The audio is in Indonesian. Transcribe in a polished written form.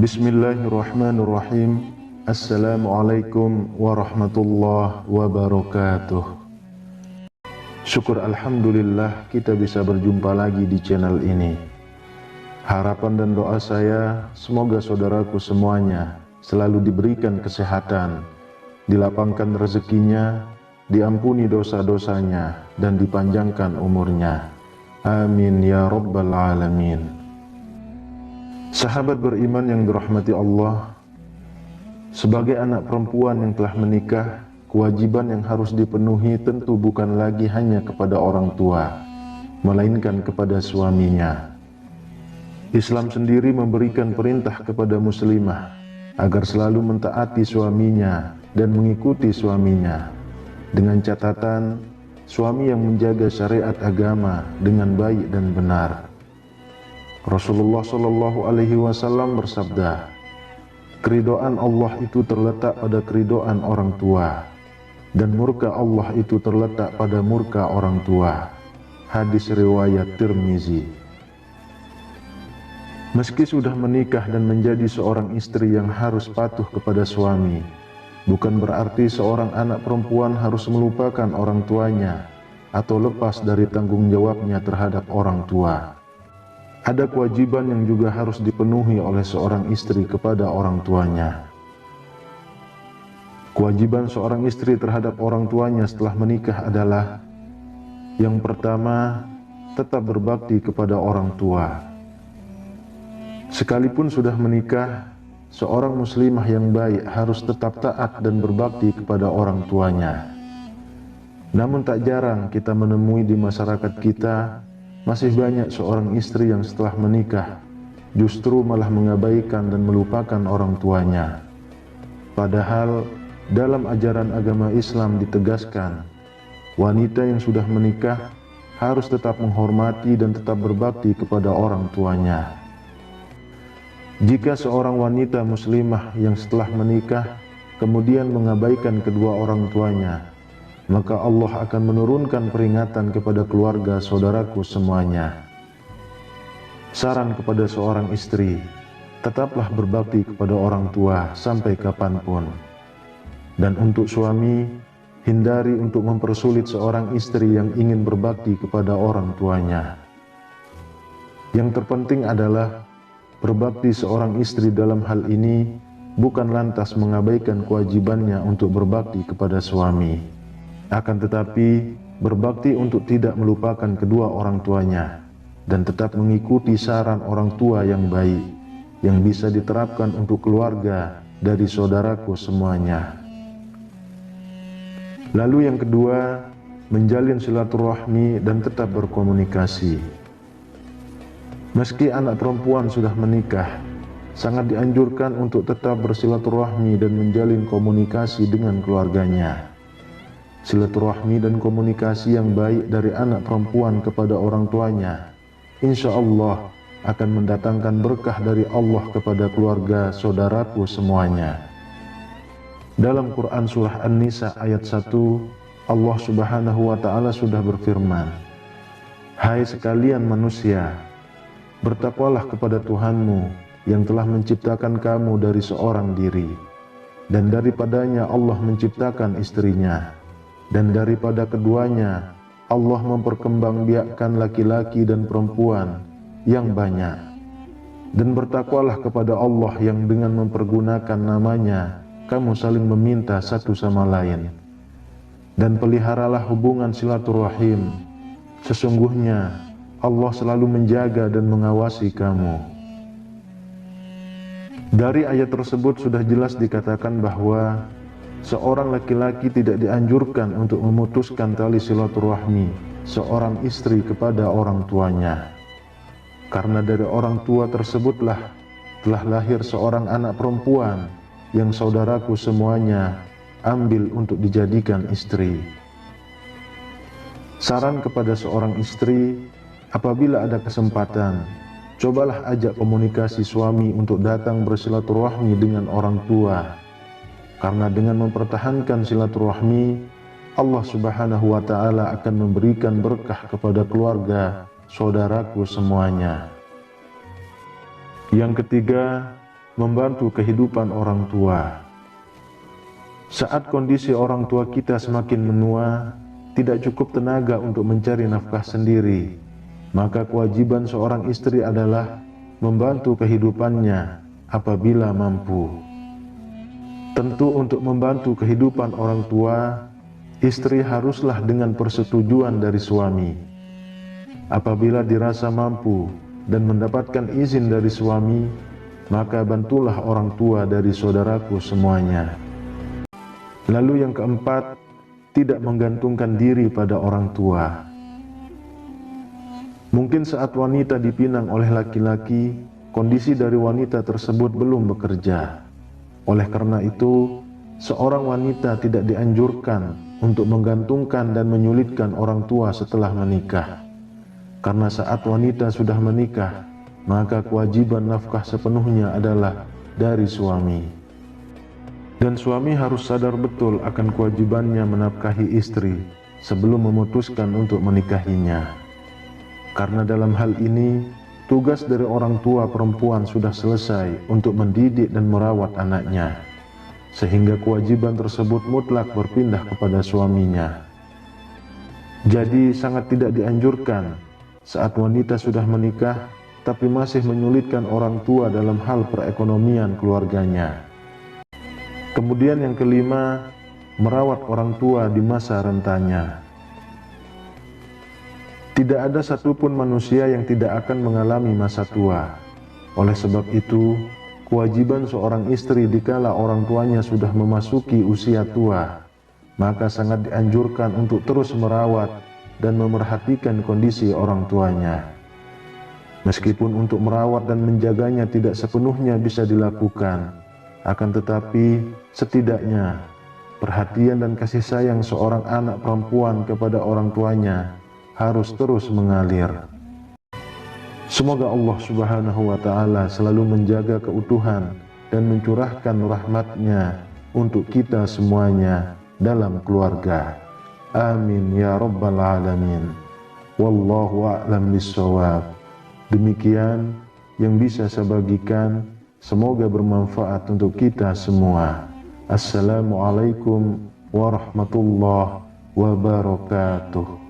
Bismillahirrahmanirrahim. Assalamualaikum warahmatullahi wabarakatuh. Syukur alhamdulillah kita bisa berjumpa lagi di channel ini. Harapan dan doa saya semoga saudaraku semuanya selalu diberikan kesehatan, dilapangkan rezekinya, diampuni dosa-dosanya, dan dipanjangkan umurnya. Amin ya rabbal alamin. Sahabat beriman yang dirahmati Allah, sebagai anak perempuan yang telah menikah, kewajiban yang harus dipenuhi tentu bukan lagi hanya kepada orang tua, melainkan kepada suaminya. Islam sendiri memberikan perintah kepada muslimah agar selalu mentaati suaminya dan mengikuti suaminya, dengan catatan suami yang menjaga syariat agama dengan baik dan benar. Rasulullah Shallallahu Alaihi Wasallam bersabda, keridhaan Allah itu terletak pada keridhaan orang tua, dan murka Allah itu terletak pada murka orang tua. Hadis riwayat Tirmizi. Meski sudah menikah dan menjadi seorang istri yang harus patuh kepada suami, bukan berarti seorang anak perempuan harus melupakan orang tuanya atau lepas dari tanggung jawabnya terhadap orang tua. Ada kewajiban yang juga harus dipenuhi oleh seorang istri kepada orang tuanya. Kewajiban seorang istri terhadap orang tuanya setelah menikah adalah: yang pertama, tetap berbakti kepada orang tua. Sekalipun sudah menikah, seorang muslimah yang baik harus tetap taat dan berbakti kepada orang tuanya. Namun tak jarang kita menemui di masyarakat kita masih banyak seorang istri yang setelah menikah justru malah mengabaikan dan melupakan orang tuanya. Padahal dalam ajaran agama Islam ditegaskan, wanita yang sudah menikah harus tetap menghormati dan tetap berbakti kepada orang tuanya. Jika seorang wanita muslimah yang setelah menikah kemudian mengabaikan kedua orang tuanya, maka Allah akan menurunkan peringatan kepada keluarga saudaraku semuanya. Saran kepada seorang istri, tetaplah berbakti kepada orang tua sampai kapanpun. Dan untuk suami, hindari untuk mempersulit seorang istri yang ingin berbakti kepada orang tuanya. Yang terpenting adalah berbakti seorang istri dalam hal ini bukan lantas mengabaikan kewajibannya untuk berbakti kepada suami, akan tetapi berbakti untuk tidak melupakan kedua orang tuanya dan tetap mengikuti saran orang tua yang baik yang bisa diterapkan untuk keluarga dari saudaraku semuanya. Lalu yang kedua, menjalin silaturahmi dan tetap berkomunikasi. Meski anak perempuan sudah menikah, sangat dianjurkan untuk tetap bersilaturahmi dan menjalin komunikasi dengan keluarganya. Silaturahmi dan komunikasi yang baik dari anak perempuan kepada orang tuanya, insya Allah akan mendatangkan berkah dari Allah kepada keluarga saudaraku semuanya. Dalam Quran Surah An-Nisa ayat 1, Allah Subhanahu wa Ta'ala sudah berfirman, hai sekalian manusia, bertakwalah kepada Tuhanmu yang telah menciptakan kamu dari seorang diri, dan daripadanya Allah menciptakan istrinya, dan daripada keduanya Allah memperkembangbiakkan laki-laki dan perempuan yang banyak. Dan bertakwalah kepada Allah yang dengan mempergunakan namanya kamu saling meminta satu sama lain. Dan peliharalah hubungan silaturahim, sesungguhnya Allah selalu menjaga dan mengawasi kamu. Dari ayat tersebut sudah jelas dikatakan bahwa seorang laki-laki tidak dianjurkan untuk memutuskan tali silaturahmi seorang istri kepada orang tuanya, karena dari orang tua tersebutlah telah lahir seorang anak perempuan yang saudaraku semuanya ambil untuk dijadikan istri. Saran kepada seorang istri, apabila ada kesempatan, cobalah ajak komunikasi suami untuk datang bersilaturahmi dengan orang tua. Karena dengan mempertahankan silaturahmi, Allah Subhanahu wa Ta'ala akan memberikan berkah kepada keluarga saudaraku semuanya. Yang ketiga, membantu kehidupan orang tua. Saat kondisi orang tua kita semakin menua, tidak cukup tenaga untuk mencari nafkah sendiri, maka kewajiban seorang istri adalah membantu kehidupannya apabila mampu. Tentu untuk membantu kehidupan orang tua, istri haruslah dengan persetujuan dari suami. Apabila dirasa mampu dan mendapatkan izin dari suami, maka bantulah orang tua dari saudaraku semuanya. Lalu yang keempat, tidak menggantungkan diri pada orang tua. Mungkin saat wanita dipinang oleh laki-laki, kondisi dari wanita tersebut belum bekerja. Oleh karena itu, seorang wanita tidak dianjurkan untuk menggantungkan dan menyulitkan orang tua setelah menikah. Karena saat wanita sudah menikah, maka kewajiban nafkah sepenuhnya adalah dari suami. Dan suami harus sadar betul akan kewajibannya menafkahi istri sebelum memutuskan untuk menikahinya. Karena dalam hal ini, tugas dari orang tua perempuan sudah selesai untuk mendidik dan merawat anaknya, sehingga kewajiban tersebut mutlak berpindah kepada suaminya. Jadi sangat tidak dianjurkan saat wanita sudah menikah tapi masih menyulitkan orang tua dalam hal perekonomian keluarganya. Kemudian yang kelima, merawat orang tua di masa rentanya. Tidak ada satupun manusia yang tidak akan mengalami masa tua. Oleh sebab itu, kewajiban seorang istri dikala orang tuanya sudah memasuki usia tua, maka sangat dianjurkan untuk terus merawat dan memerhatikan kondisi orang tuanya. Meskipun untuk merawat dan menjaganya tidak sepenuhnya bisa dilakukan, akan tetapi setidaknya perhatian dan kasih sayang seorang anak perempuan kepada orang tuanya harus terus mengalir. Semoga Allah Subhanahu wa Ta'ala selalu menjaga keutuhan dan mencurahkan rahmat-Nya untuk kita semuanya dalam keluarga. Amin ya rabbal alamin. Wallahu a'lam bissawab. Demikian yang bisa saya bagikan, semoga bermanfaat untuk kita semua. Assalamualaikum warahmatullahi wabarakatuh.